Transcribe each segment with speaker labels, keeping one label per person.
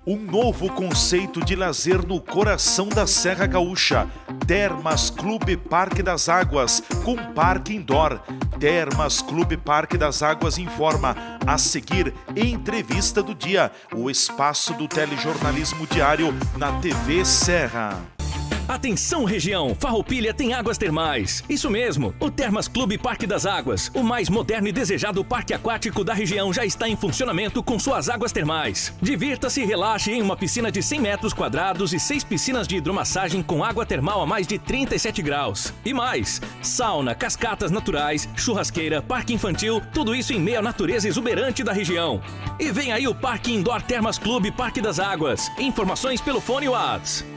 Speaker 1: Um novo conceito de lazer no coração da Serra Gaúcha. Termas Clube Parque das Águas, com parque indoor. Termas Clube Parque das Águas informa. A seguir, entrevista do dia. O espaço do telejornalismo diário na TV Serra.
Speaker 2: Atenção região, Farroupilha tem águas termais. Isso mesmo, o Termas Clube Parque das Águas, o mais moderno e desejado parque aquático da região, já está em funcionamento com suas águas termais. Divirta-se e relaxe em uma piscina de 100 metros quadrados e 6 piscinas de hidromassagem com água termal a mais de 37 graus. E mais, sauna, cascatas naturais, churrasqueira, parque infantil, tudo isso em meio à natureza exuberante da região. E vem aí o Parque Indoor Termas Clube Parque das Águas. Informações pelo fone WhatsApp.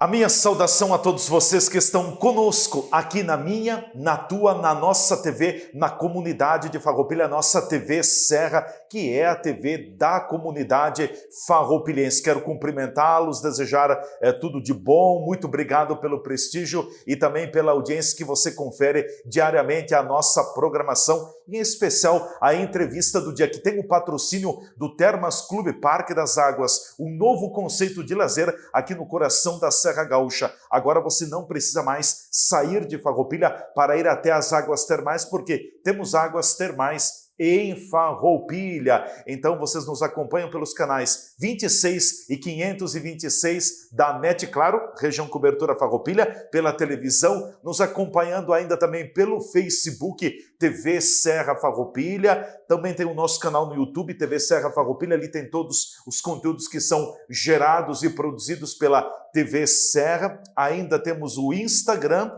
Speaker 1: A minha saudação a todos vocês que estão conosco aqui na minha, na tua, na nossa TV, na comunidade de Farroupilha, nossa TV Serra, que é a TV da comunidade farroupilhense. Quero cumprimentá-los, desejar tudo de bom, muito obrigado pelo prestígio e também pela audiência que você confere diariamente à nossa programação, em especial a entrevista do dia, que tem o patrocínio do Termas Clube Parque das Águas, um novo conceito de lazer aqui no coração da Serra Gaúcha. Agora você não precisa mais sair de Farroupilha para ir até as águas termais, porque temos águas termais em Farroupilha. Então vocês nos acompanham pelos canais 26 e 526 da NET Claro, região cobertura Farroupilha, pela televisão, nos acompanhando ainda também pelo Facebook, TV Serra Farroupilha. Também tem o nosso canal no YouTube, TV Serra Farroupilha, ali tem todos os conteúdos que são gerados e produzidos pela TV Serra. Ainda temos o Instagram,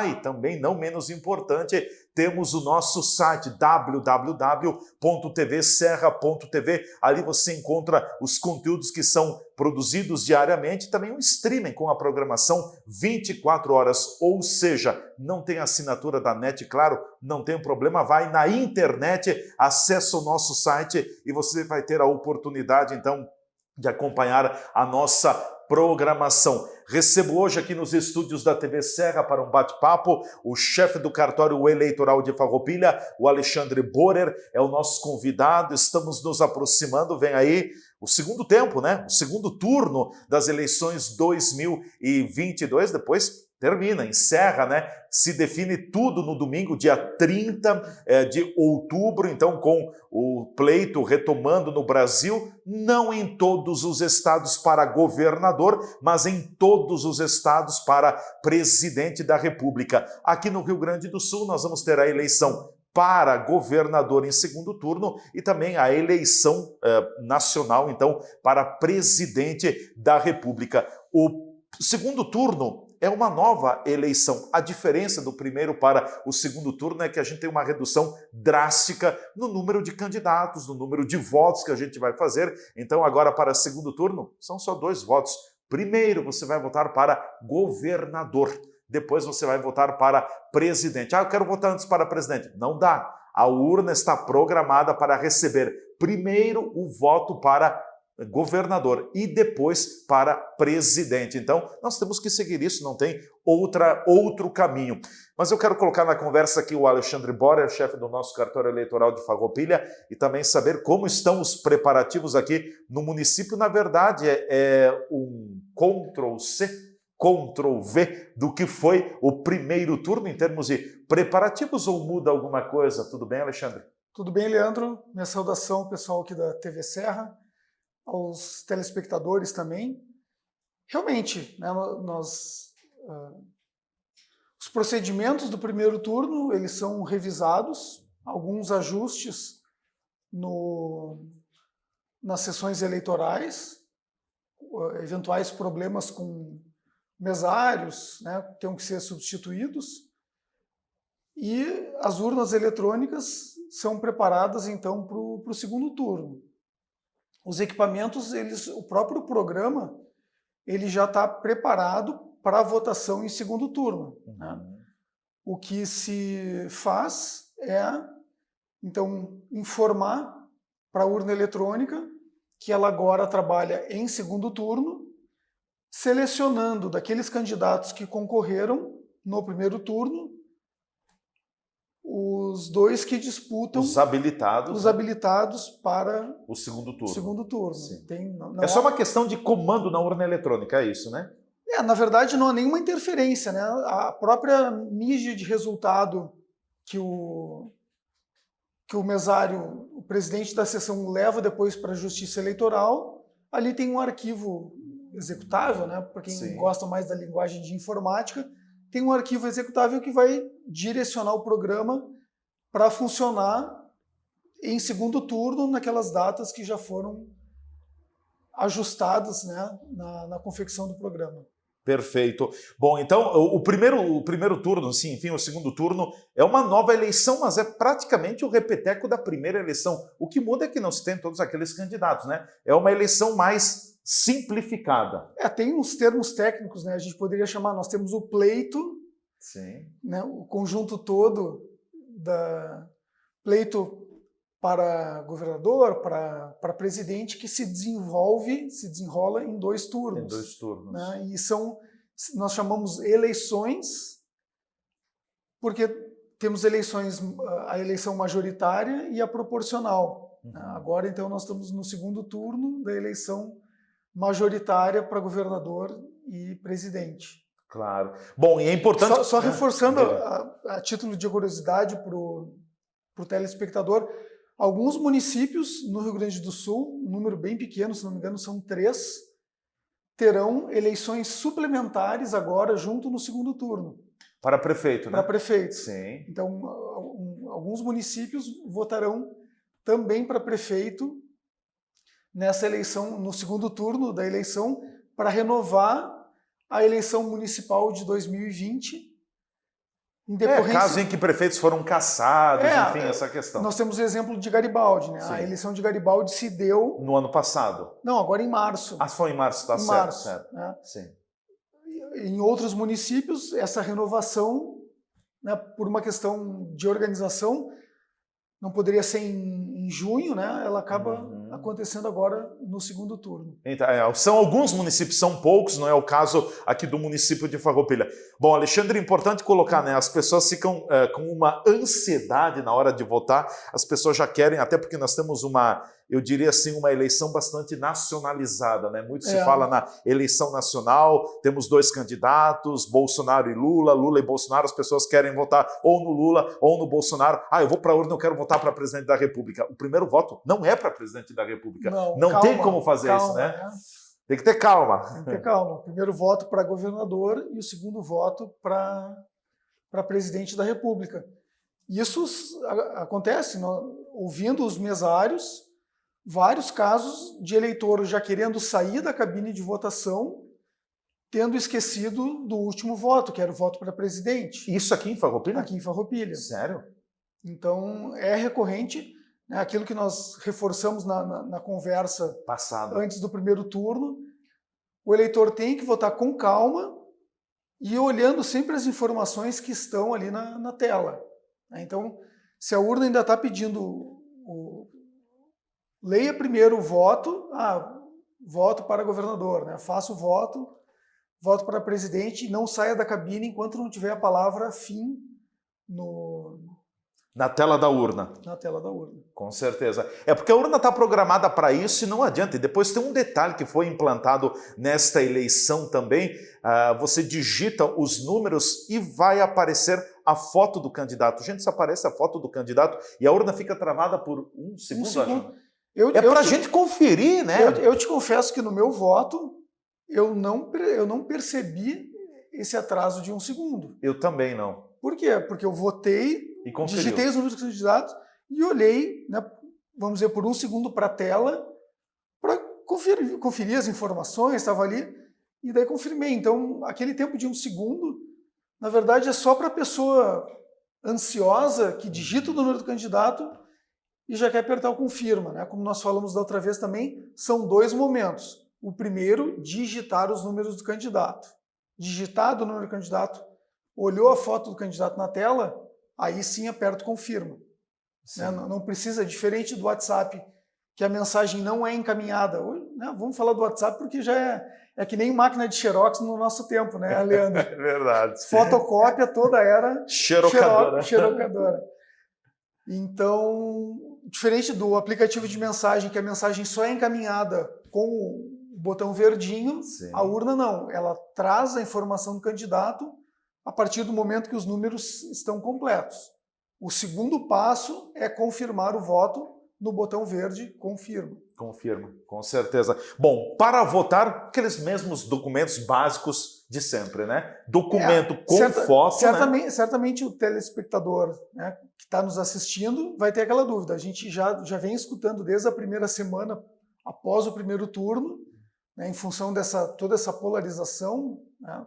Speaker 1: e também não menos importante, temos o nosso site www.tvserra.tv. Ali você encontra os conteúdos que são produzidos diariamente, também um streaming com a programação 24 horas, ou seja, não tem assinatura da NET Claro, não tem problema, vai na internet, acessa o nosso site e você vai ter a oportunidade, então, de acompanhar a nossa programação. Recebo hoje aqui nos estúdios da TV Serra para um bate-papo o chefe do cartório eleitoral de Farroupilha, o Alexandre Borer, é o nosso convidado. Estamos nos aproximando, vem aí o segundo tempo, né? O segundo turno das eleições 2022, depois termina, encerra, né? Se define tudo no domingo, dia 30 de outubro, então com o pleito retomando no Brasil, não em todos os estados para governador, mas em todos os estados para presidente da República. Aqui no Rio Grande do Sul nós vamos ter a eleição para governador em segundo turno e também a eleição nacional, então, para presidente da República. O segundo turno é uma nova eleição. A diferença do primeiro para o segundo turno é que a gente tem uma redução drástica no número de candidatos, no número de votos que a gente vai fazer. Então, agora para segundo turno, são só 2 votos. Primeiro, você vai votar para governador. Depois você vai votar para presidente. Eu quero votar antes para presidente. Não dá. A urna está programada para receber primeiro o voto para governador e depois para presidente. Então, nós temos que seguir isso, não tem outro caminho. Mas eu quero colocar na conversa aqui o Alexandre Borer, chefe do nosso cartório eleitoral de Farroupilha, e também saber como estão os preparativos aqui no município. Na verdade, é um Ctrl+C, Ctrl+V do que foi o primeiro turno em termos de preparativos, ou muda alguma coisa? Tudo bem, Alexandre?
Speaker 3: Tudo bem, Leandro. Minha saudação, pessoal aqui da TV Serra, aos telespectadores também. Realmente, né, os procedimentos do primeiro turno, eles são revisados, alguns ajustes nas sessões eleitorais, eventuais problemas com mesários, né, tenham que ser substituídos, e as urnas eletrônicas são preparadas, então, para o segundo turno. Os equipamentos, o próprio programa, ele já está preparado para a votação em segundo turno. Né? O que se faz é, então, informar para a urna eletrônica que ela agora trabalha em segundo turno, selecionando daqueles candidatos que concorreram no primeiro turno os dois que disputam
Speaker 1: os habilitados
Speaker 3: para
Speaker 1: o segundo turno.
Speaker 3: Segundo turno.
Speaker 1: É só uma questão de comando na urna eletrônica, é isso, né?
Speaker 3: Na verdade, não há nenhuma interferência, né? A própria mídia de resultado que o mesário, o presidente da sessão, leva depois para a Justiça Eleitoral, ali tem um arquivo executável, né? Para quem gosta mais da linguagem de informática, tem um arquivo executável que vai direcionar o programa para funcionar em segundo turno naquelas datas que já foram ajustadas, né, na confecção do programa.
Speaker 1: Perfeito. Bom, então, o primeiro turno, sim, enfim, o segundo turno é uma nova eleição, mas é praticamente o repeteco da primeira eleição. O que muda é que não se tem todos aqueles candidatos, né? É uma eleição mais simplificada.
Speaker 3: Tem uns termos técnicos, né? A gente poderia chamar, nós temos o pleito, né? O conjunto todo da pleito para governador, para presidente, que se desenrola em 2 turnos.
Speaker 1: Em 2 turnos.
Speaker 3: Né? E nós chamamos eleições, porque temos a eleição majoritária e a proporcional. Uhum. Agora, então, nós estamos no segundo turno da eleição majoritária para governador e presidente.
Speaker 1: Claro. Bom, e é importante...
Speaker 3: Só reforçando, a título de curiosidade para o telespectador, alguns municípios no Rio Grande do Sul, um número bem pequeno, se não me engano, são 3, terão eleições suplementares agora junto no segundo turno.
Speaker 1: Para prefeito, né?
Speaker 3: Para prefeito.
Speaker 1: Sim.
Speaker 3: Então, alguns municípios votarão também para prefeito nessa eleição, no segundo turno da eleição, para renovar a eleição municipal de 2020.
Speaker 1: Caso em que prefeitos foram cassados, enfim, essa questão.
Speaker 3: Nós temos o exemplo de Garibaldi, né? A eleição de Garibaldi se deu...
Speaker 1: No ano passado?
Speaker 3: Não, agora em março.
Speaker 1: Foi em março, tá certo.
Speaker 3: Né?
Speaker 1: Sim.
Speaker 3: Em outros municípios, essa renovação, né, por uma questão de organização, não poderia ser em junho, né? Ela acaba acontecendo agora no segundo turno.
Speaker 1: Então, são alguns municípios, são poucos, não é o caso aqui do município de Farroupilha. Bom, Alexandre, é importante colocar, né? As pessoas ficam com uma ansiedade na hora de votar, as pessoas já querem, até porque nós temos eu diria assim, uma eleição bastante nacionalizada, né? Muito se fala na eleição nacional, temos 2 candidatos, Bolsonaro e Lula, Lula e Bolsonaro, as pessoas querem votar ou no Lula ou no Bolsonaro. Eu vou para a urna, eu quero votar para presidente da República. O primeiro voto não é para presidente da República. Não tem como fazer isso, né? Tem que ter calma.
Speaker 3: Tem que ter calma. O primeiro voto para governador e o segundo voto para presidente da República. Isso acontece, ouvindo os mesários, vários casos de eleitor já querendo sair da cabine de votação, tendo esquecido do último voto, que era o voto para presidente.
Speaker 1: Isso aqui em Farroupilha?
Speaker 3: Aqui em Farroupilha.
Speaker 1: Sério?
Speaker 3: Então, é recorrente, né, aquilo que nós reforçamos na conversa
Speaker 1: passada,
Speaker 3: antes do primeiro turno. O eleitor tem que votar com calma e olhando sempre as informações que estão ali na tela. Então, se a urna ainda está pedindo leia primeiro o voto, voto para governador, né? Faça o voto para presidente e não saia da cabine enquanto não tiver a palavra fim
Speaker 1: na tela da urna.
Speaker 3: Na tela da urna.
Speaker 1: Com certeza. Porque a urna está programada para isso e não adianta. E depois tem um detalhe que foi implantado nesta eleição também. Você digita os números e vai aparecer a foto do candidato. Gente, se aparece a foto do candidato e a urna fica travada por um segundo. Para a gente conferir, né?
Speaker 3: Eu te confesso que no meu voto eu não percebi esse atraso de um segundo.
Speaker 1: Eu também não.
Speaker 3: Por quê? Porque eu votei, digitei os números dos candidatos e olhei, né, vamos dizer, por um segundo para a tela para conferir as informações, estava ali, e daí confirmei. Então, aquele tempo de um segundo, na verdade, é só para a pessoa ansiosa que digita o número do candidato e já quer apertar o confirma, né? Como nós falamos da outra vez também, são 2 momentos. O primeiro, digitar os números do candidato. Digitado o número do candidato, olhou a foto do candidato na tela, aí sim aperta o confirma. Né? Não precisa, diferente do WhatsApp, que a mensagem não é encaminhada. Né? Vamos falar do WhatsApp porque já é que nem máquina de xerox no nosso tempo, né, Leandro?
Speaker 1: É verdade.
Speaker 3: Fotocópia toda era
Speaker 1: xerocadora.
Speaker 3: Xerocadora. Então, diferente do aplicativo de mensagem, que a mensagem só é encaminhada com o botão verdinho,
Speaker 1: Sim.
Speaker 3: a urna não. Ela traz a informação do candidato a partir do momento que os números estão completos. O segundo passo é confirmar o voto no botão verde, confirma.
Speaker 1: Confirma, com certeza. Bom, para votar, aqueles mesmos documentos básicos de sempre, né? Documento com foto,
Speaker 3: certamente,
Speaker 1: né?
Speaker 3: Certamente o telespectador, né, que está nos assistindo vai ter aquela dúvida. A gente já vem escutando desde a primeira semana, após o primeiro turno, né, em função toda essa polarização, né,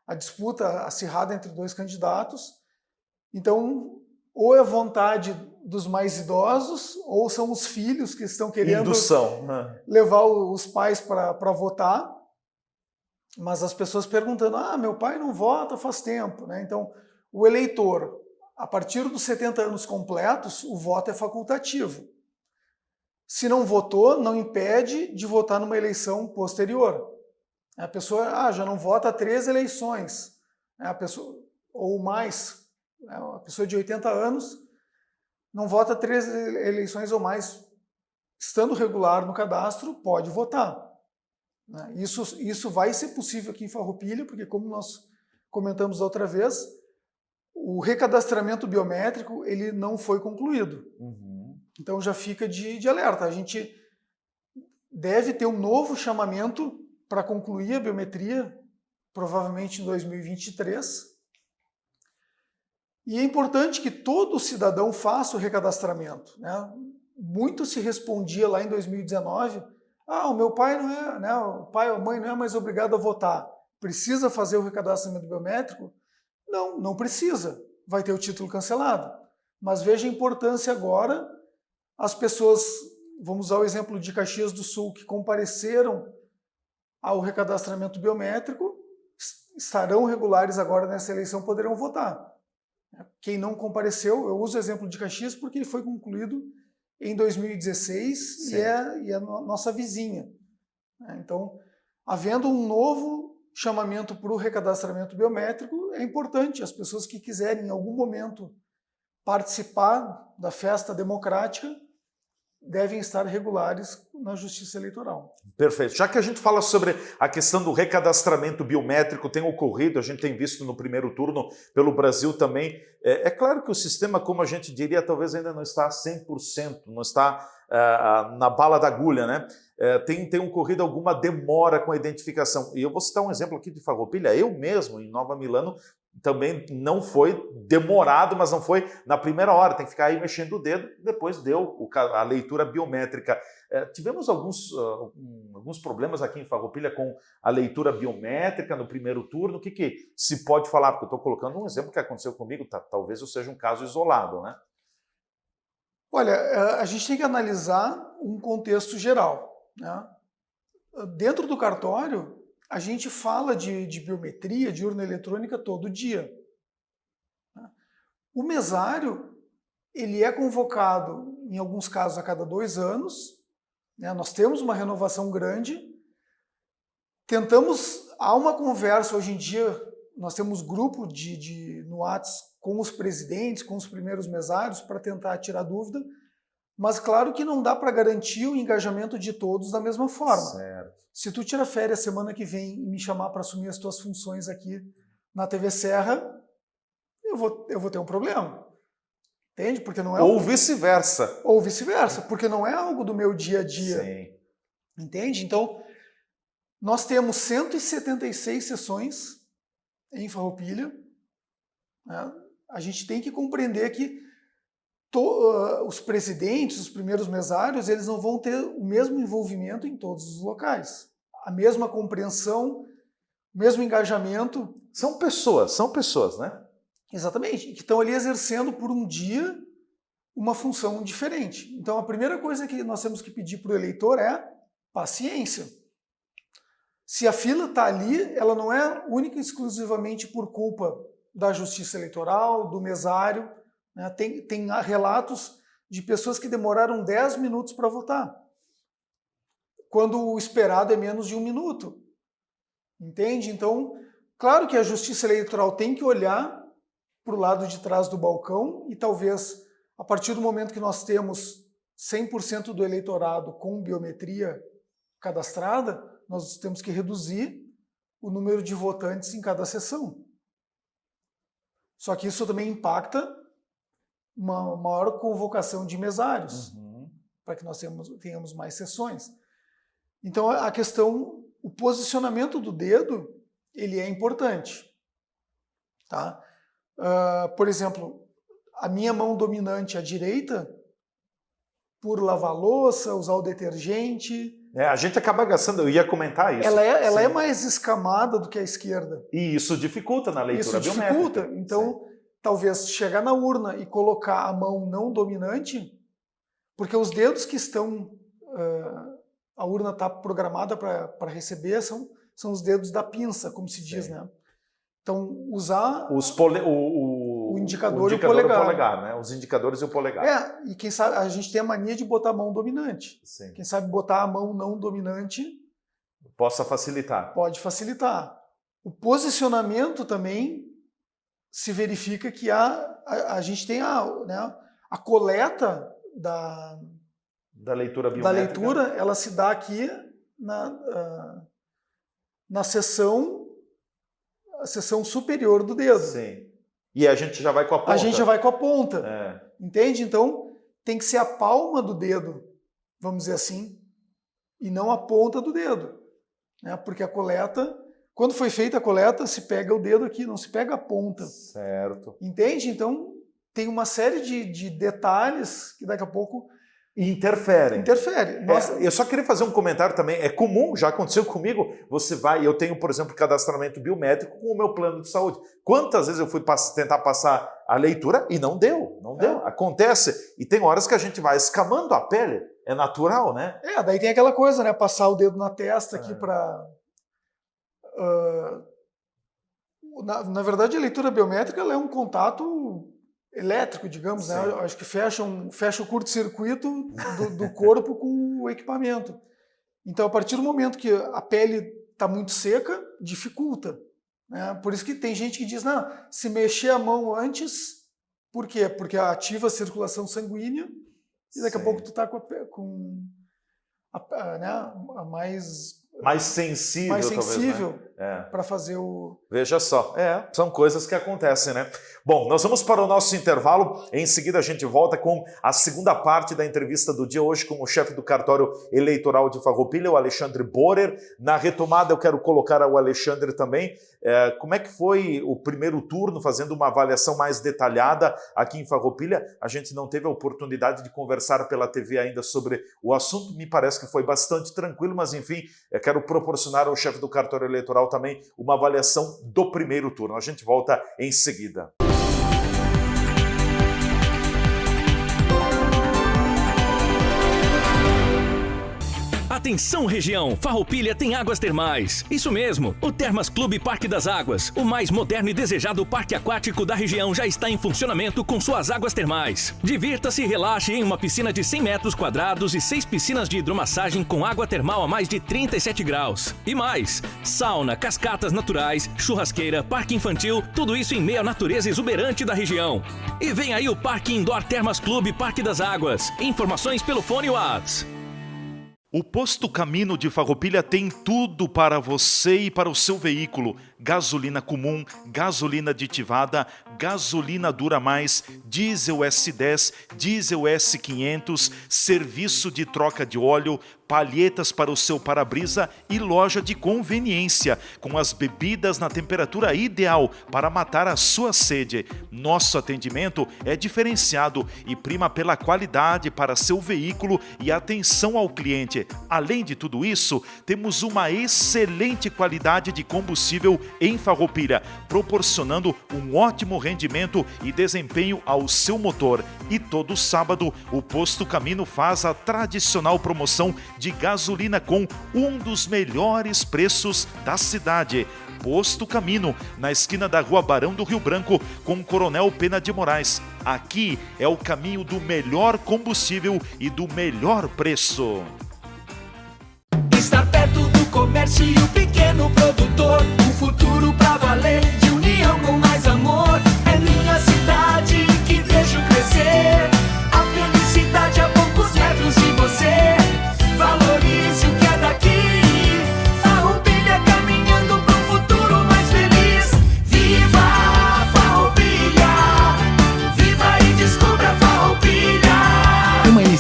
Speaker 3: a disputa acirrada entre dois candidatos. Então, ou é vontade dos mais idosos, ou são os filhos que estão querendo
Speaker 1: indução, né?
Speaker 3: Levar os pais para votar, mas as pessoas perguntando, meu pai não vota faz tempo, né? Então, o eleitor, a partir dos 70 anos completos, o voto é facultativo. Se não votou, não impede de votar numa eleição posterior. A pessoa já não vota há 3 eleições, a pessoa, ou mais, a pessoa de 80 anos não vota 3 eleições ou mais, estando regular no cadastro, pode votar. Isso vai ser possível aqui em Farroupilha, porque como nós comentamos da outra vez, o recadastramento biométrico ele não foi concluído.
Speaker 1: Uhum.
Speaker 3: Então já fica de alerta. A gente deve ter um novo chamamento para concluir a biometria, provavelmente em 2023. E é importante que todo cidadão faça o recadastramento, né? Muito se respondia lá em 2019, o meu pai não é, né, o pai ou a mãe não é mais obrigado a votar. Precisa fazer o recadastramento biométrico? Não, não precisa. Vai ter o título cancelado. Mas veja a importância agora, as pessoas, vamos usar o exemplo de Caxias do Sul, que compareceram ao recadastramento biométrico, estarão regulares agora nessa eleição, poderão votar. Quem não compareceu, eu uso o exemplo de Caxias porque ele foi concluído em 2016 e é a nossa vizinha. Então, havendo um novo chamamento para o recadastramento biométrico, é importante as pessoas que quiserem em algum momento participar da festa democrática devem estar regulares na Justiça Eleitoral.
Speaker 1: Perfeito. Já que a gente fala sobre a questão do recadastramento biométrico, tem ocorrido, a gente tem visto no primeiro turno pelo Brasil também. É claro que o sistema, como a gente diria, talvez ainda não está 100%, não está na bala da agulha, né? Tem ocorrido alguma demora com a identificação. E eu vou citar um exemplo aqui de Farroupilha. Eu mesmo, em Nova Milano, também não foi demorado, mas não foi na primeira hora, tem que ficar aí mexendo o dedo, depois deu a leitura biométrica. Tivemos alguns problemas aqui em Farroupilha com a leitura biométrica no primeiro turno. O que se pode falar? Porque eu estou colocando um exemplo que aconteceu comigo, talvez eu seja um caso isolado, né?
Speaker 3: Olha, a gente tem que analisar um contexto geral, né? Dentro do cartório, a gente fala de biometria, de urna eletrônica todo dia. O mesário, ele é convocado, em alguns casos, a cada 2 anos. Né? Nós temos uma renovação grande. Há uma conversa hoje em dia, nós temos grupo no WhatsApp com os presidentes, com os primeiros mesários, para tentar tirar dúvida, mas claro que não dá para garantir o engajamento de todos da mesma forma.
Speaker 1: Certo.
Speaker 3: Se tu tira férias semana que vem e me chamar para assumir as tuas funções aqui na TV Serra, eu vou ter um problema. Entende? Porque não é
Speaker 1: Ou vice-versa.
Speaker 3: Ou vice-versa, porque não é algo do meu dia a dia.
Speaker 1: Sim.
Speaker 3: Entende? Então, nós temos 176 sessões em Farroupilha. Né? A gente tem que compreender que os presidentes, os primeiros mesários, eles não vão ter o mesmo envolvimento em todos os locais. A mesma compreensão, o mesmo engajamento.
Speaker 1: São pessoas, né?
Speaker 3: Exatamente, que estão ali exercendo por um dia uma função diferente. Então, a primeira coisa que nós temos que pedir para o eleitor é paciência. Se a fila está ali, ela não é única e exclusivamente por culpa da Justiça Eleitoral, do mesário. Né? Tem relatos de pessoas que demoraram 10 minutos para votar, quando o esperado é menos de 1 minuto. Entende? Então, claro que a Justiça Eleitoral tem que olhar para o lado de trás do balcão e talvez a partir do momento que nós temos 100% do eleitorado com biometria cadastrada, nós temos que reduzir o número de votantes em cada sessão. Só que isso também impacta uma maior convocação de mesários, para que nós tenhamos mais sessões. Então, a questão, o posicionamento do dedo, ele é importante. Tá? Por exemplo, a minha mão dominante à direita, por lavar louça, usar o detergente...
Speaker 1: a gente acaba gastando, eu ia comentar isso.
Speaker 3: Ela é mais escamada do que a esquerda.
Speaker 1: E isso dificulta na leitura biométrica.
Speaker 3: Isso dificulta. Então, talvez chegar na urna e colocar a mão não dominante, porque os dedos que estão... a urna está programada para receber, são os dedos da pinça, como se diz, né? Então, usar o indicador e o polegar.
Speaker 1: Né? Os indicadores e o polegar.
Speaker 3: E quem sabe, a gente tem a mania de botar a mão dominante.
Speaker 1: Sim.
Speaker 3: Quem sabe botar a mão não dominante...
Speaker 1: Possa facilitar.
Speaker 3: Pode facilitar. O posicionamento também se verifica que a gente tem a coleta da leitura biométrica. Da leitura, ela se dá aqui na seção superior do dedo.
Speaker 1: Sim. E a gente já vai com a ponta.
Speaker 3: A gente já vai com a ponta. Entende? Então, tem que ser a palma do dedo, vamos dizer assim, e não a ponta do dedo. Né? Porque a coleta, quando foi feita a coleta, se pega o dedo aqui, não se pega a ponta.
Speaker 1: Certo.
Speaker 3: Entende? Então, tem uma série de detalhes que daqui a pouco...
Speaker 1: Interferem.
Speaker 3: Nossa.
Speaker 1: Eu só queria fazer um comentário também. É comum, já aconteceu comigo, eu tenho, por exemplo, cadastramento biométrico com o meu plano de saúde. Quantas vezes eu fui tentar passar a leitura e não deu. Acontece. E tem horas que a gente vai escamando a pele. É natural, né?
Speaker 3: Daí tem aquela coisa, né? Passar o dedo na testa aqui para... Na verdade, a leitura biométrica ela é um contato... elétrico, digamos, né? Eu acho que fecha o curto-circuito do corpo com o equipamento. Então, a partir do momento que a pele está muito seca, dificulta. Né? Por isso que tem gente que diz, não, se mexer a mão antes, por quê? Porque ativa a circulação sanguínea e daqui a pouco tu está com a mais sensível, talvez, né? Para fazer o...
Speaker 1: Veja só, são coisas que acontecem, né? Bom, nós vamos para o nosso intervalo, em seguida a gente volta com a segunda parte da entrevista do dia, hoje com o chefe do cartório eleitoral de Farroupilha, o Alexandre Borer. Na retomada eu quero colocar o Alexandre também, como é que foi o primeiro turno, fazendo uma avaliação mais detalhada aqui em Farroupilha. A gente não teve a oportunidade de conversar pela TV ainda sobre o assunto, me parece que foi bastante tranquilo, mas enfim, eu quero proporcionar ao chefe do cartório eleitoral também uma avaliação do primeiro turno. A gente volta em seguida.
Speaker 2: Atenção região, Farroupilha tem águas termais. Isso mesmo, o Termas Clube Parque das Águas, o mais moderno e desejado parque aquático da região, já está em funcionamento com suas águas termais. Divirta-se e relaxe em uma piscina de 100 metros quadrados e 6 piscinas de hidromassagem com água termal a mais de 37 graus. E mais, sauna, cascatas naturais, churrasqueira, parque infantil, tudo isso em meio à natureza exuberante da região. E vem aí o Parque Indoor Termas Clube Parque das Águas. Informações pelo fone WhatsApp.
Speaker 1: O Posto Camino de Farroupilha tem tudo para você e para o seu veículo. Gasolina comum, gasolina aditivada, gasolina Dura Mais, diesel S10, diesel S500, serviço de troca de óleo, palhetas para o seu para-brisa e loja de conveniência, com as bebidas na temperatura ideal para matar a sua sede. Nosso atendimento é diferenciado e prima pela qualidade para seu veículo e atenção ao cliente. Além de tudo isso, temos uma excelente qualidade de combustível em Farroupilha, proporcionando um ótimo rendimento e desempenho ao seu motor. E todo sábado, o Posto Camino faz a tradicional promoção de gasolina com um dos melhores preços da cidade. Posto Camino, na esquina da Rua Barão do Rio Branco, com Coronel Pena de Moraes. Aqui é o caminho do melhor combustível e do melhor preço.
Speaker 4: Estar perto do comércio e o pequeno produtor, um futuro pra valer, de união com mais amor. É minha cidade que vejo crescer.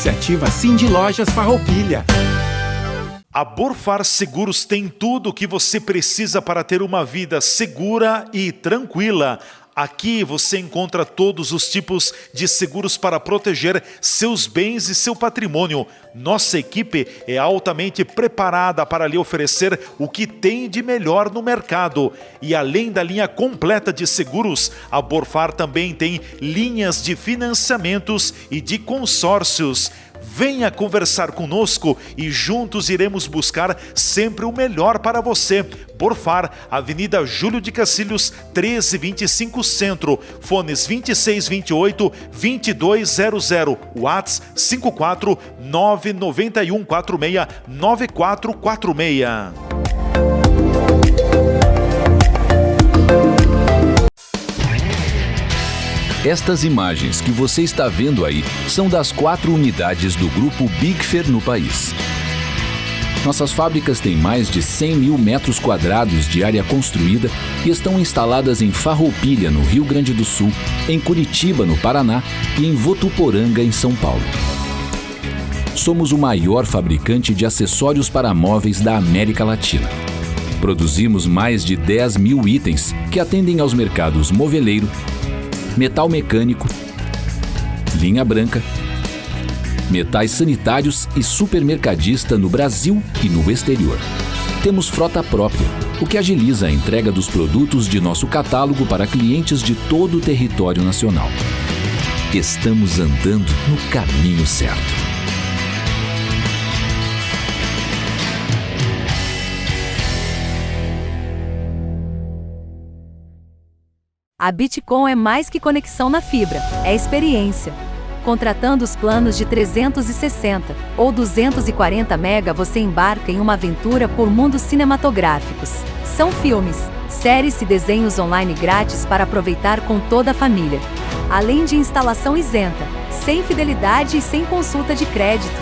Speaker 5: iniciativa Cindy Lojas Farroupilha.
Speaker 1: A Borfar Seguros tem tudo o que você precisa para ter uma vida segura e tranquila. Aqui você encontra todos os tipos de seguros para proteger seus bens e seu patrimônio. Nossa equipe é altamente preparada para lhe oferecer o que tem de melhor no mercado. E além da linha completa de seguros, a Borfar também tem linhas de financiamentos e de consórcios. Venha conversar conosco e juntos iremos buscar sempre o melhor para você. Borfar, Avenida Júlio de Cacilhos, 1325 Centro, fones 2628-2200, WhatsApp 54 991 46 9446.
Speaker 6: Estas imagens que você está vendo aí são das 4 unidades do Grupo Bigfer no país. Nossas fábricas têm mais de 100 mil metros quadrados de área construída e estão instaladas em Farroupilha, no Rio Grande do Sul, em Curitiba, no Paraná e em Votuporanga, em São Paulo. Somos o maior fabricante de acessórios para móveis da América Latina. Produzimos mais de 10 mil itens que atendem aos mercados moveleiro, metal mecânico, linha branca, metais sanitários e supermercadista no Brasil e no exterior. Temos frota própria, o que agiliza a entrega dos produtos de nosso catálogo para clientes de todo o território nacional. Estamos andando no caminho certo.
Speaker 7: A Bitcom é mais que conexão na fibra, é experiência. Contratando os planos de 360 ou 240 MB, você embarca em uma aventura por mundos cinematográficos. São filmes, séries e desenhos online grátis para aproveitar com toda a família. Além de instalação isenta, sem fidelidade e sem consulta de crédito.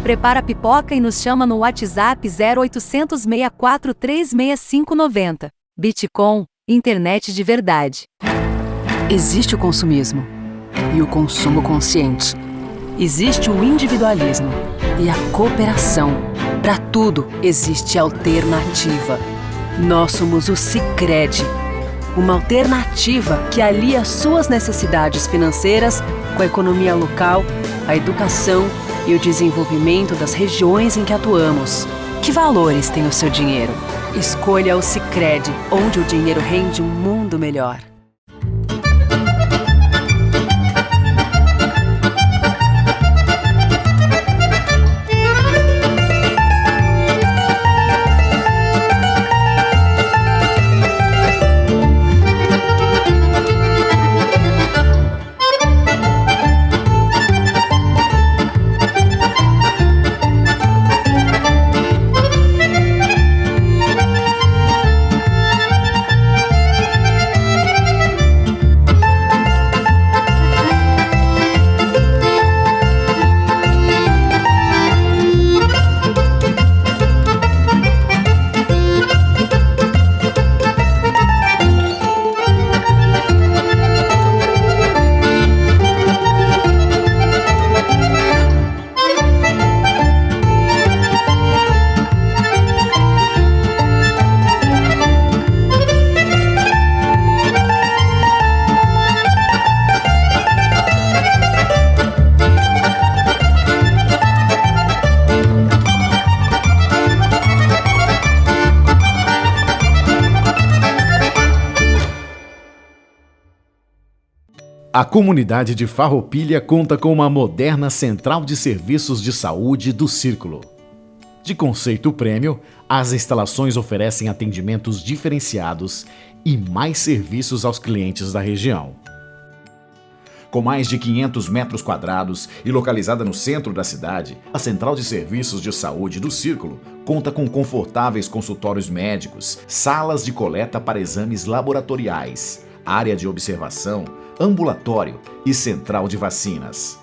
Speaker 7: Prepara a pipoca e nos chama no WhatsApp 0800 643 36590. Bitcom, internet de verdade.
Speaker 8: Existe o consumismo e o consumo consciente. Existe o individualismo e a cooperação. Para tudo existe alternativa. Nós somos o Sicredi, uma alternativa que alia suas necessidades financeiras com a economia local, a educação e o desenvolvimento das regiões em que atuamos. Que valores tem o seu dinheiro? Escolha o Sicredi, onde o dinheiro rende um mundo melhor.
Speaker 9: A comunidade de Farroupilha conta com uma moderna central de serviços de saúde do Círculo. De conceito prêmio, as instalações oferecem atendimentos diferenciados e mais serviços aos clientes da região. Com mais de 500 metros quadrados e localizada no centro da cidade, a Central de Serviços de Saúde do Círculo conta com confortáveis consultórios médicos, salas de coleta para exames laboratoriais, área de observação, ambulatório e central de vacinas.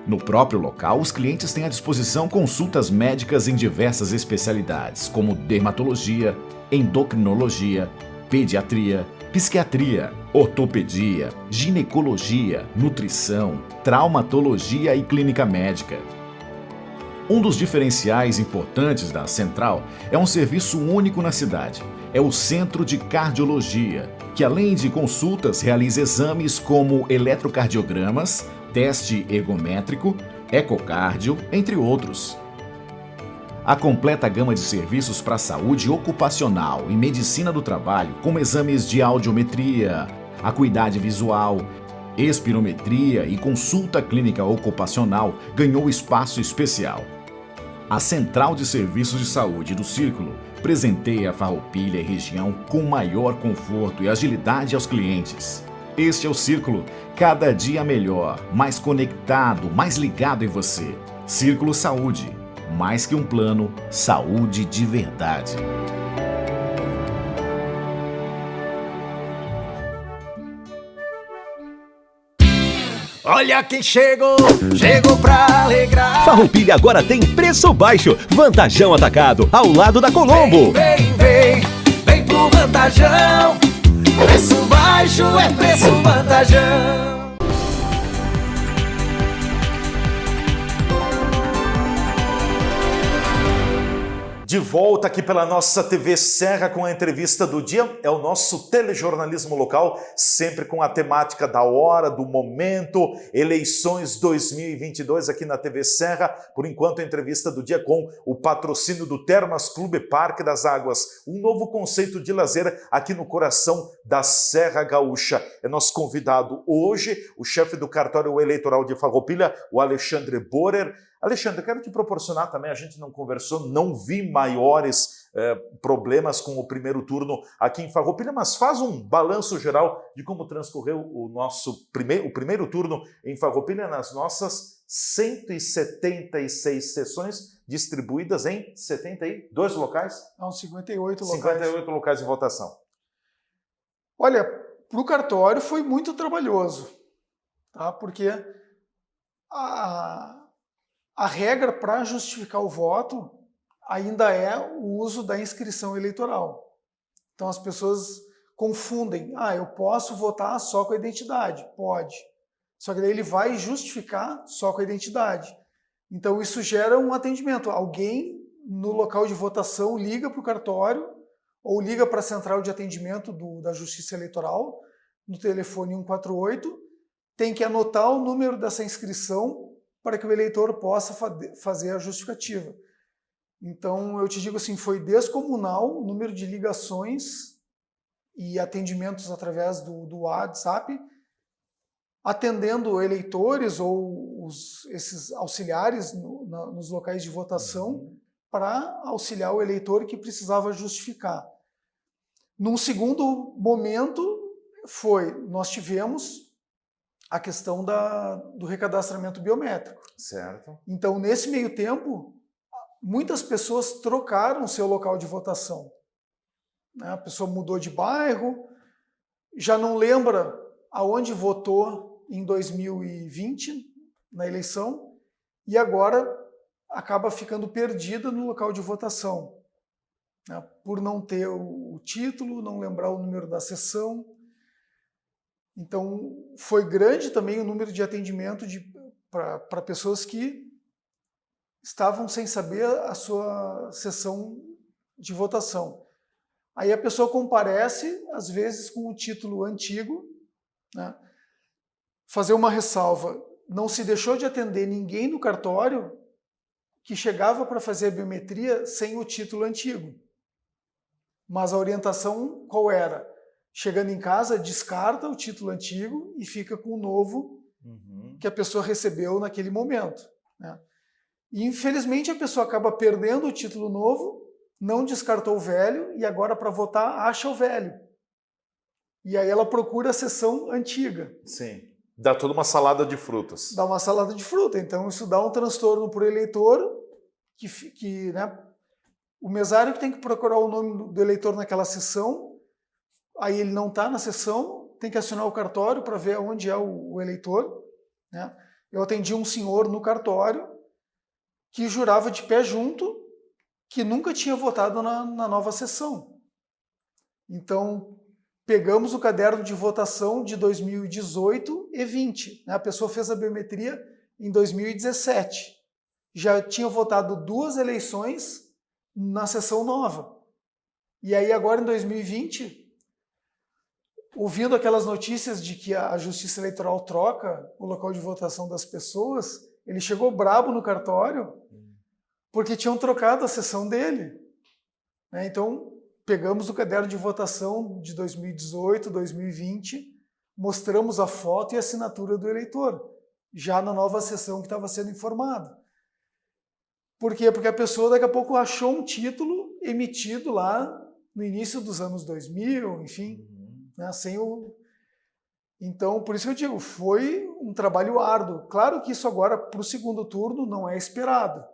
Speaker 9: No próprio local, os clientes têm à disposição consultas médicas em diversas especialidades, como dermatologia, endocrinologia, pediatria, psiquiatria, ortopedia, ginecologia, nutrição, traumatologia e clínica médica. Um dos diferenciais importantes da Central é um serviço único na cidade. É o Centro de Cardiologia, que além de consultas realiza exames como eletrocardiogramas, teste ergométrico, ecocardio, entre outros. A completa gama de serviços para a saúde ocupacional e medicina do trabalho, como exames de audiometria, acuidade visual, espirometria e consulta clínica ocupacional, ganhou espaço especial. A Central de Serviços de Saúde do Círculo presenteia a Farroupilha e região com maior conforto e agilidade aos clientes. Este é o Círculo, cada dia melhor, mais conectado, mais ligado em você. Círculo Saúde. Mais que um plano, saúde de verdade.
Speaker 5: Olha quem chegou, chegou pra alegrar.
Speaker 2: Farroupilha agora tem preço baixo. Vantajão Atacado, ao lado da Colombo.
Speaker 4: Vem pro Vantajão. Preço baixo é preço Vantajão.
Speaker 1: De volta aqui pela nossa TV Serra com a entrevista do dia, é o nosso telejornalismo local, sempre com a temática da hora, do momento, eleições 2022 aqui na TV Serra. Por enquanto, a entrevista do dia com o patrocínio do Termas Clube Parque das Águas, um novo conceito de lazer aqui no coração da Serra Gaúcha. É nosso convidado hoje, o chefe do cartório eleitoral de Farroupilha, o Alexandre Borer. Alexandre, quero te proporcionar também, a gente não conversou, não vi maiores problemas com o primeiro turno aqui em Farroupilha, mas faz um balanço geral de como transcorreu o primeiro turno em Farroupilha nas nossas 176 sessões distribuídas em 72 locais?
Speaker 3: Não, 58 locais.
Speaker 1: 58 locais de votação.
Speaker 3: Olha, para o cartório foi muito trabalhoso, tá? Porque a regra para justificar o voto ainda é o uso da inscrição eleitoral. Então as pessoas confundem. Eu posso votar só com a identidade. Pode. Só que daí ele vai justificar só com a identidade. Então isso gera um atendimento. Alguém no local de votação liga para o cartório ou liga para a central de atendimento da Justiça Eleitoral no telefone 148, tem que anotar o número dessa inscrição para que o eleitor possa fazer a justificativa. Então, eu te digo assim, foi descomunal o número de ligações e atendimentos através do WhatsApp, atendendo eleitores ou esses auxiliares nos locais de votação para auxiliar o eleitor que precisava justificar. Num segundo momento, nós tivemos a questão do recadastramento biométrico.
Speaker 1: Certo.
Speaker 3: Então, nesse meio tempo, muitas pessoas trocaram seu local de votação. A pessoa mudou de bairro, já não lembra aonde votou em 2020, na eleição, e agora acaba ficando perdida no local de votação, por não ter o título, não lembrar o número da sessão. Então, foi grande também o número de atendimento para pessoas que estavam sem saber a sua sessão de votação. Aí a pessoa comparece, às vezes, com o título antigo, né? Fazer uma ressalva, não se deixou de atender ninguém no cartório que chegava para fazer a biometria sem o título antigo. Mas a orientação qual era? Chegando em casa, descarta o título antigo e fica com o novo que a pessoa recebeu naquele momento, né? E, infelizmente, a pessoa acaba perdendo o título novo, não descartou o velho e agora, para votar, acha o velho. E aí ela procura a sessão antiga.
Speaker 1: Sim. Dá toda uma salada de frutas.
Speaker 3: Dá uma salada de fruta. Então, isso dá um transtorno para o eleitor, né, o mesário que tem que procurar o nome do eleitor naquela sessão. Aí ele não está na sessão, tem que acionar o cartório para ver onde é o eleitor, né? Eu atendi um senhor no cartório que jurava de pé junto que nunca tinha votado na nova sessão. Então, pegamos o caderno de votação de 2018 e 20. Né? A pessoa fez a biometria em 2017. já tinha votado 2 eleições na sessão nova. E aí agora em 2020, ouvindo aquelas notícias de que a Justiça Eleitoral troca o local de votação das pessoas, ele chegou brabo no cartório porque tinham trocado a sessão dele. Então, pegamos o caderno de votação de 2018, 2020, mostramos a foto e a assinatura do eleitor, já na nova sessão que estava sendo informada. Por quê? Porque a pessoa daqui a pouco achou um título emitido lá no início dos anos 2000, enfim, né, sem o... Então, por isso que eu digo, foi um trabalho árduo. Claro que isso agora, para o segundo turno, não é esperado.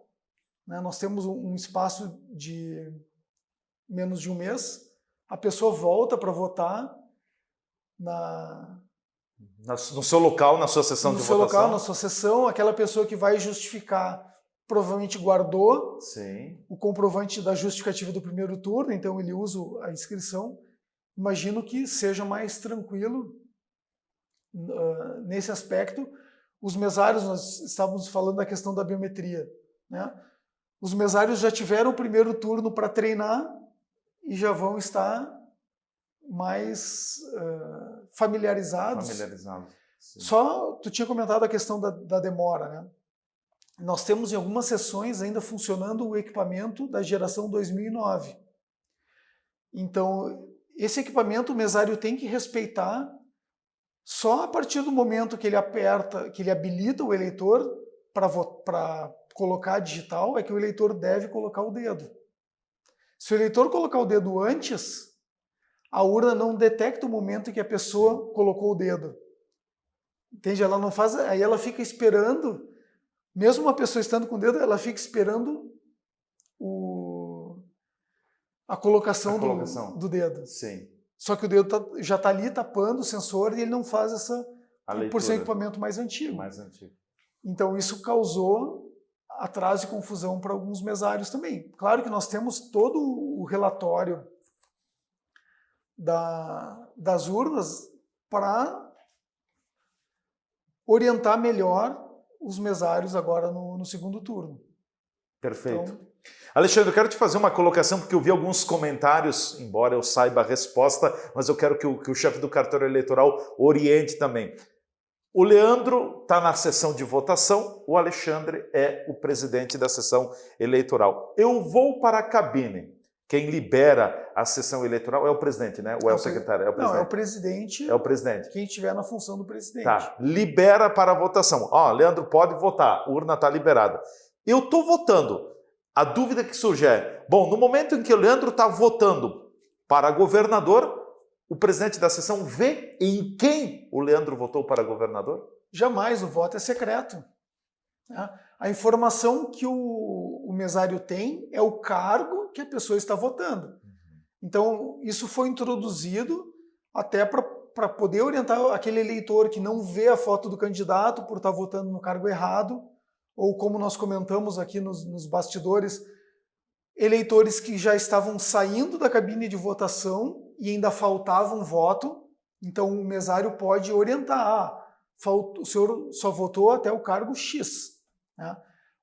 Speaker 3: Né? Nós temos um espaço de menos de um mês, a pessoa volta para votar
Speaker 1: no seu local, na sua sessão de votação.
Speaker 3: No seu local, na sua sessão, aquela pessoa que vai justificar provavelmente guardou o comprovante da justificativa do primeiro turno, então ele usa a inscrição. Imagino que seja mais tranquilo nesse aspecto. Os mesários, nós estávamos falando da questão da biometria, né? Os mesários já tiveram o primeiro turno para treinar e já vão estar mais familiarizados. Só, tu tinha comentado a questão da demora, né? Nós temos em algumas sessões ainda funcionando o equipamento da geração 2009. Então, esse equipamento o mesário tem que respeitar só a partir do momento que ele aperta, que ele habilita o eleitor para colocar digital, é que o eleitor deve colocar o dedo. Se o eleitor colocar o dedo antes, a urna não detecta o momento em que a pessoa colocou o dedo. Entende? Ela não faz, aí ela fica esperando, mesmo uma pessoa estando com o dedo, ela fica esperando a colocação do dedo.
Speaker 1: Sim.
Speaker 3: Só que o dedo já está ali tapando o sensor e ele não faz essa, por ser um equipamento mais antigo. Então isso causou atraso e confusão para alguns mesários também. Claro que nós temos todo o relatório das urnas para orientar melhor os mesários agora no segundo turno.
Speaker 1: Perfeito.
Speaker 3: Então,
Speaker 1: Alexandre, eu quero te fazer uma colocação, porque eu vi alguns comentários, embora eu saiba a resposta, mas eu quero que o chefe do cartório eleitoral oriente também. O Leandro está na sessão de votação, o Alexandre é o presidente da sessão eleitoral. Eu vou para a cabine. Quem libera a sessão eleitoral é o presidente, né? Ou é o secretário? É o presidente.
Speaker 3: Não, é o presidente.
Speaker 1: É o presidente.
Speaker 3: Quem estiver na função do presidente.
Speaker 1: Tá, libera para a votação. Ó, Leandro, pode votar, a urna está liberada. Eu estou votando. A dúvida que surge é, bom, no momento em que o Leandro está votando para governador, o presidente da sessão vê em quem o Leandro votou para governador?
Speaker 3: Jamais, o voto é secreto. A informação que o mesário tem é o cargo que a pessoa está votando. Então, isso foi introduzido até para poder orientar aquele eleitor que não vê a foto do candidato por estar votando no cargo errado, ou como nós comentamos aqui nos bastidores, eleitores que já estavam saindo da cabine de votação e ainda faltava um voto, então o mesário pode orientar, o senhor só votou até o cargo X, né?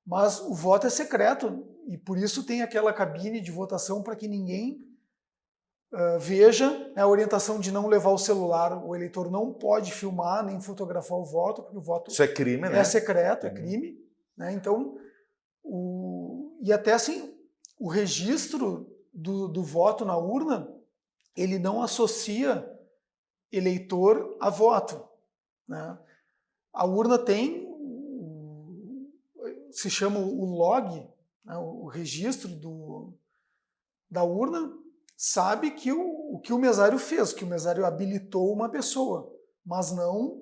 Speaker 3: Mas o voto é secreto e por isso tem aquela cabine de votação para que ninguém veja, a orientação de não levar o celular, o eleitor não pode filmar nem fotografar o voto, porque o voto
Speaker 1: isso é crime, né?
Speaker 3: É secreto, é crime, né? Então, e até assim, o registro do voto na urna, ele não associa eleitor a voto, né? A urna tem, se chama o log, né? O registro da urna, sabe que o que o mesário fez, que o mesário habilitou uma pessoa, mas não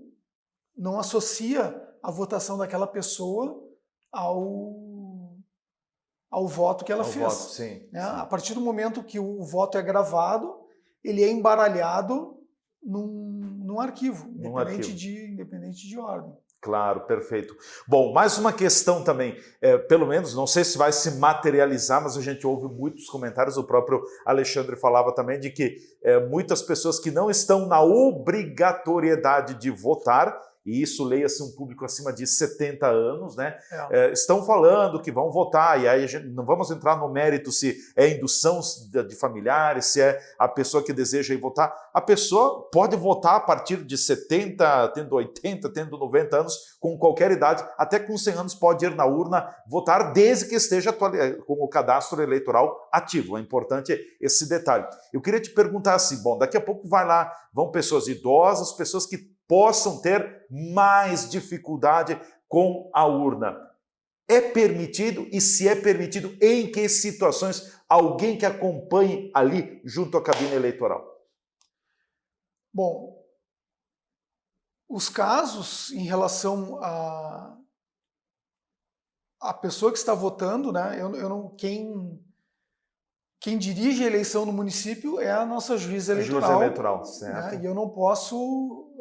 Speaker 3: associa a votação daquela pessoa ao voto que ela fez.
Speaker 1: Voto, sim,
Speaker 3: né?
Speaker 1: Sim.
Speaker 3: A partir do momento que o voto é gravado, ele é embaralhado num arquivo, independente de ordem.
Speaker 1: Claro, perfeito. Bom, mais uma questão também, pelo menos, não sei se vai se materializar, mas a gente ouve muitos comentários, o próprio Alexandre falava também de que muitas pessoas que não estão na obrigatoriedade de votar e isso leia-se um público acima de 70 anos, né? Estão falando que vão votar, e aí não vamos entrar no mérito se é indução de familiares, se é a pessoa que deseja ir votar. A pessoa pode votar a partir de 70, tendo 80, tendo 90 anos, com qualquer idade, até com 100 anos pode ir na urna votar, desde que esteja com o cadastro eleitoral ativo. É importante esse detalhe. Eu queria te perguntar assim, bom, daqui a pouco vão pessoas idosas, pessoas que possam ter mais dificuldade com a urna. É permitido? E se é permitido, em que situações alguém que acompanhe ali junto à cabine eleitoral?
Speaker 3: Bom, os casos em relação a pessoa que está votando, né? Quem dirige a eleição no município é a nossa juíza eleitoral.
Speaker 1: Certo.
Speaker 3: Né? E eu não posso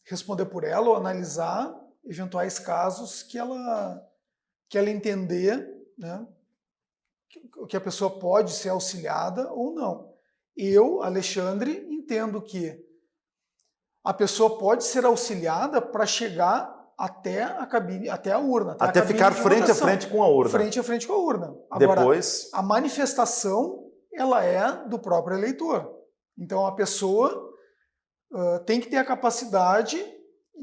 Speaker 3: responder por ela ou analisar eventuais casos que ela entender, né? Que a pessoa pode ser auxiliada ou não. Eu, Alexandre, entendo que a pessoa pode ser auxiliada para chegar até a cabine, até a urna.
Speaker 1: Até ficar frente a frente com a urna.
Speaker 3: Frente a frente com a urna. Agora,
Speaker 1: depois,
Speaker 3: a manifestação, ela é do próprio eleitor. Então, a pessoa tem que ter a capacidade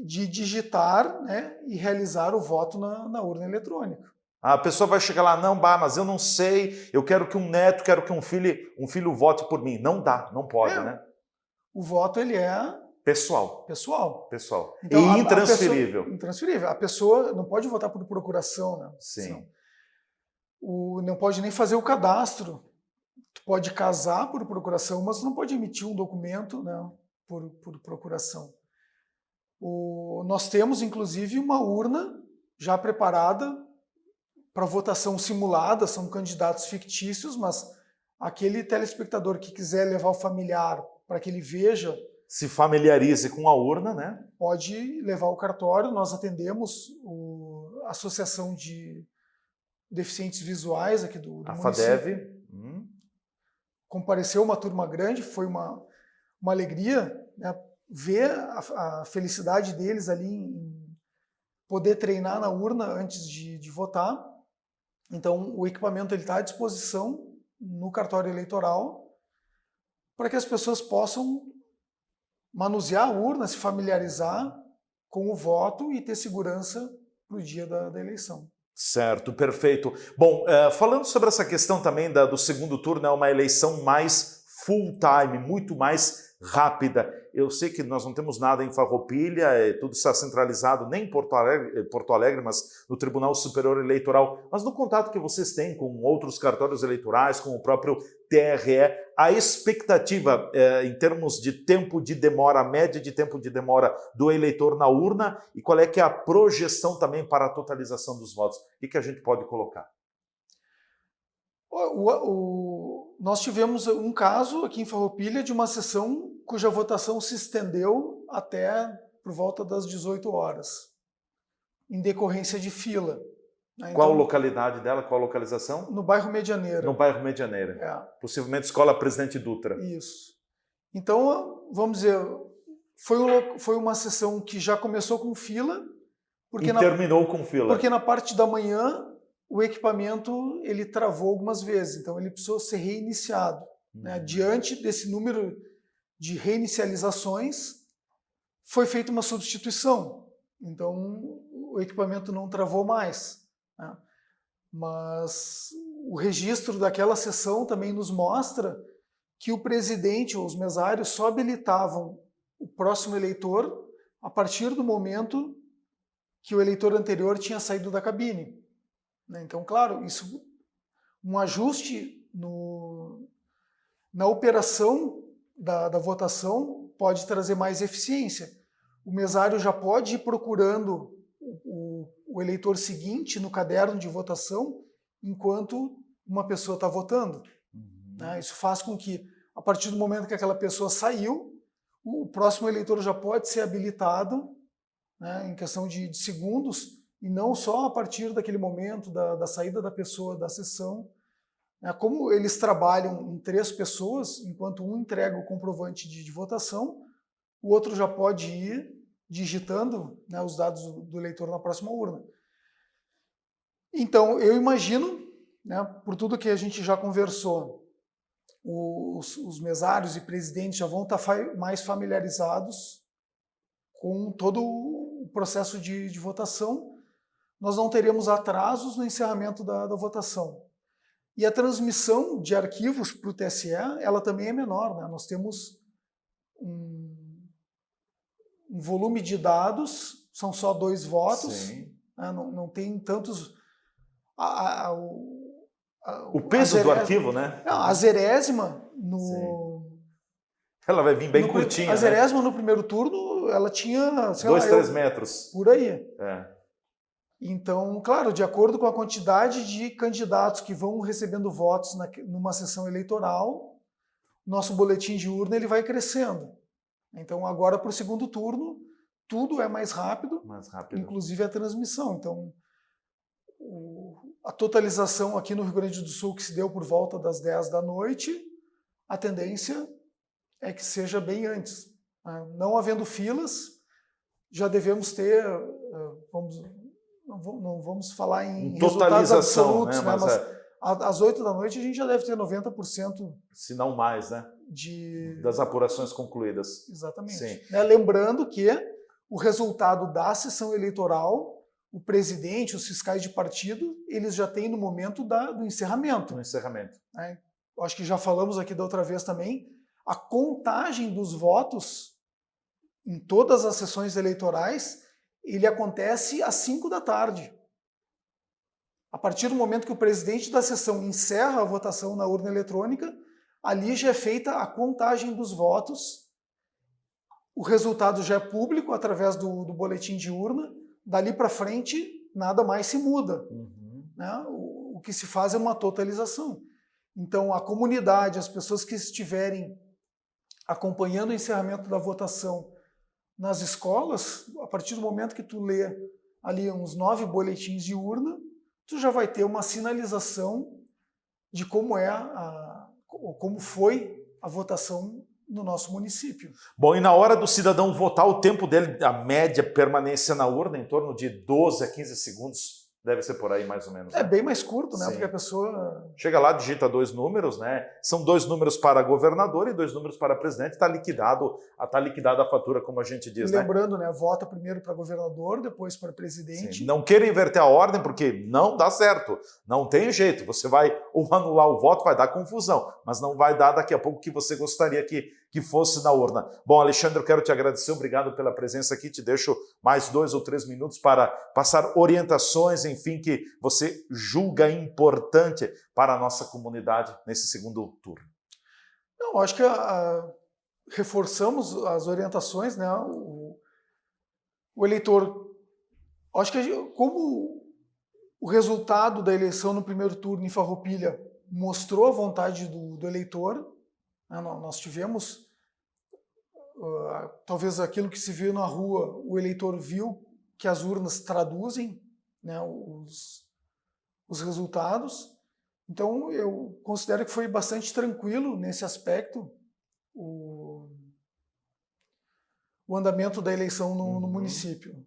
Speaker 3: de digitar, né, e realizar o voto na urna eletrônica.
Speaker 1: A pessoa vai chegar lá, não, mas eu não sei, eu quero que um neto, quero que um filho vote por mim. Não dá, não pode, né?
Speaker 3: O voto, ele é
Speaker 1: pessoal.
Speaker 3: Então,
Speaker 1: e intransferível.
Speaker 3: Intransferível. A pessoa não pode votar por procuração, né?
Speaker 1: Sim.
Speaker 3: Não pode nem fazer o cadastro. Tu pode casar por procuração, mas não pode emitir um documento, né, por procuração. Nós temos, inclusive, uma urna já preparada para votação simulada, são candidatos fictícios, mas aquele telespectador que quiser levar o familiar para que ele veja,
Speaker 1: se familiarize com a urna, né?
Speaker 3: Pode levar o cartório. Nós atendemos a Associação de Deficientes Visuais aqui do município.
Speaker 1: FADEV.
Speaker 3: Compareceu uma turma grande, foi uma alegria, né, ver a felicidade deles ali em poder treinar na urna antes de votar. Então, o equipamento está à disposição no cartório eleitoral para que as pessoas possam manusear a urna, se familiarizar com o voto e ter segurança no dia da eleição.
Speaker 1: Certo, perfeito. Bom, falando sobre essa questão também do segundo turno, é uma eleição mais full time, muito mais rápida. Eu sei que nós não temos nada em Farroupilha, tudo está centralizado nem em Porto Alegre, mas no Tribunal Superior Eleitoral. Mas no contato que vocês têm com outros cartórios eleitorais, com o próprio TRE, a expectativa em termos de tempo de demora, a média de tempo de demora do eleitor na urna, e qual é que é a projeção também para a totalização dos votos? O que a gente pode colocar?
Speaker 3: Nós tivemos um caso aqui em Farroupilha de uma sessão cuja votação se estendeu até por volta das 18 horas, em decorrência de fila. Né?
Speaker 1: Qual localidade dela? Qual localização?
Speaker 3: No bairro Medianeira.
Speaker 1: No bairro Medianeira. Possivelmente Escola Presidente Dutra.
Speaker 3: Isso. Então, vamos dizer, foi uma sessão que já começou com fila.
Speaker 1: Terminou com fila.
Speaker 3: Porque na parte da manhã o equipamento ele travou algumas vezes, então ele precisou ser reiniciado. Né? Diante desse número de reinicializações, foi feita uma substituição. Então, o equipamento não travou mais. Né? Mas o registro daquela sessão também nos mostra que o presidente ou os mesários só habilitavam o próximo eleitor a partir do momento que o eleitor anterior tinha saído da cabine. Então, claro, isso, um ajuste na operação da votação pode trazer mais eficiência. O mesário já pode ir procurando o eleitor seguinte no caderno de votação enquanto uma pessoa está votando. Né? Isso faz com que, a partir do momento que aquela pessoa saiu, o próximo eleitor já pode ser habilitado, né, em questão de segundos, e não só a partir daquele momento da saída da pessoa da sessão. Como eles trabalham em 3 pessoas, enquanto um entrega o comprovante de votação, o outro já pode ir digitando, né, os dados do eleitor na próxima urna. Então, eu imagino, né, por tudo que a gente já conversou, os mesários e presidentes já vão estar mais familiarizados com todo o processo de votação. Nós não teremos atrasos no encerramento da votação. E a transmissão de arquivos para o TSE, ela também é menor, né? Nós temos um volume de dados, são só 2 votos, né? Não tem tantos...
Speaker 1: O peso do arquivo, né?
Speaker 3: A zerésima
Speaker 1: ela vai vir bem curtinha.
Speaker 3: A zerésima, né? No primeiro turno, ela tinha...
Speaker 1: 2-3 metros.
Speaker 3: Por aí.
Speaker 1: É.
Speaker 3: Então, claro, de acordo com a quantidade de candidatos que vão recebendo votos numa sessão eleitoral, nosso boletim de urna ele vai crescendo. Então, agora para o segundo turno, tudo é mais rápido, inclusive a transmissão. Então, a totalização aqui no Rio Grande do Sul, que se deu por volta das 10 da noite, a tendência é que seja bem antes. Não havendo filas, já devemos ter, não vamos falar em
Speaker 1: totalização,
Speaker 3: resultados absolutos, né? Mas às 8 da noite a gente já deve ter 90%.
Speaker 1: Se não mais, né? Das apurações concluídas.
Speaker 3: Exatamente.
Speaker 1: Sim.
Speaker 3: Né? Lembrando que o resultado da sessão eleitoral, o presidente, os fiscais de partido, eles já têm no momento do encerramento.
Speaker 1: No encerramento.
Speaker 3: Né? Eu acho que já falamos aqui da outra vez também, a contagem dos votos em todas as sessões eleitorais, ele acontece às 5 da tarde. A partir do momento que o presidente da sessão encerra a votação na urna eletrônica, ali já é feita a contagem dos votos, o resultado já é público através do boletim de urna, dali para frente nada mais se muda. Né? O que se faz é uma totalização. Então a comunidade, as pessoas que estiverem acompanhando o encerramento da votação nas escolas, a partir do momento que tu lê ali uns 9 boletins de urna, tu já vai ter uma sinalização de como como foi a votação no nosso município.
Speaker 1: Bom, e na hora do cidadão votar, o tempo dele, a média permanência na urna, em torno de 12 a 15 segundos, deve ser por aí mais ou menos.
Speaker 3: É bem mais curto, né?
Speaker 1: Sim.
Speaker 3: Porque a pessoa...
Speaker 1: Chega lá, digita 2 números, né? São 2 números para governador e 2 números para presidente, está liquidada a fatura, como a gente diz,
Speaker 3: Lembrando, né? Vota primeiro para governador, depois para presidente.
Speaker 1: Sim. Não queira inverter a ordem, porque não dá certo. Não tem jeito. Você vai ou anular o voto, vai dar confusão, mas não vai dar daqui a pouco o que você gostaria que fosse na urna. Bom, Alexandre, eu quero te agradecer, obrigado pela presença aqui, te deixo mais 2 ou 3 minutos para passar orientações, enfim, que você julga importante para a nossa comunidade nesse segundo turno.
Speaker 3: Não, acho que reforçamos as orientações, né? O eleitor, acho que como o resultado da eleição no primeiro turno em Farroupilha mostrou a vontade do eleitor, né? Nós tivemos talvez aquilo que se viu na rua, o eleitor viu que as urnas traduzem, né, os resultados. Então, eu considero que foi bastante tranquilo nesse aspecto o andamento da eleição no município.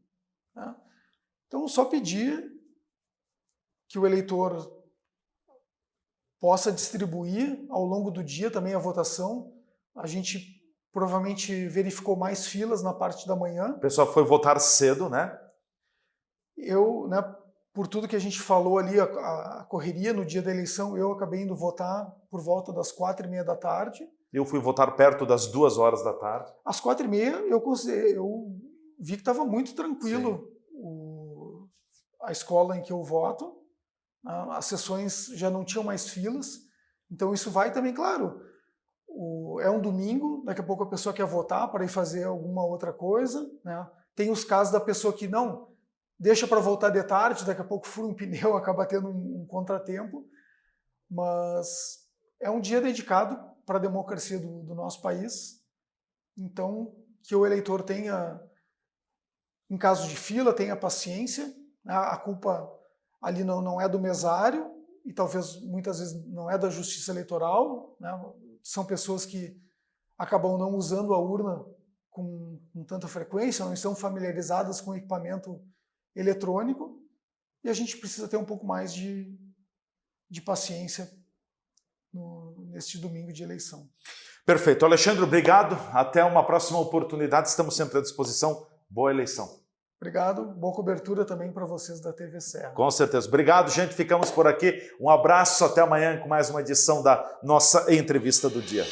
Speaker 3: Né? Então, só pedir que o eleitor possa distribuir ao longo do dia também a votação. A gente provavelmente verificou mais filas na parte da manhã.
Speaker 1: O pessoal foi votar cedo, né?
Speaker 3: Eu, né, por tudo que a gente falou ali, a correria no dia da eleição, eu acabei indo votar por volta das 4h30 da tarde.
Speaker 1: Eu fui votar perto das 2 horas da tarde.
Speaker 3: Às 4h30 eu vi que estava muito tranquilo a escola em que eu voto. As sessões já não tinham mais filas. Então isso vai também, claro, é um domingo, daqui a pouco a pessoa quer votar para ir fazer alguma outra coisa. Né? Tem os casos da pessoa que não deixa para voltar de tarde, daqui a pouco fura um pneu, acaba tendo um contratempo. Mas é um dia dedicado para a democracia do nosso país. Então, que o eleitor tenha, em caso de fila, tenha paciência. A culpa ali não é do mesário e talvez muitas vezes não é da justiça eleitoral. Né? São pessoas que acabam não usando a urna com tanta frequência, não estão familiarizadas com equipamento eletrônico, e a gente precisa ter um pouco mais de paciência neste domingo de eleição.
Speaker 1: Perfeito. Alexandre, obrigado. Até uma próxima oportunidade. Estamos sempre à disposição. Boa eleição.
Speaker 3: Obrigado. Boa cobertura também para vocês da TV Serra.
Speaker 1: Com certeza. Obrigado, gente. Ficamos por aqui. Um abraço. Até amanhã com mais uma edição da nossa Entrevista do Dia.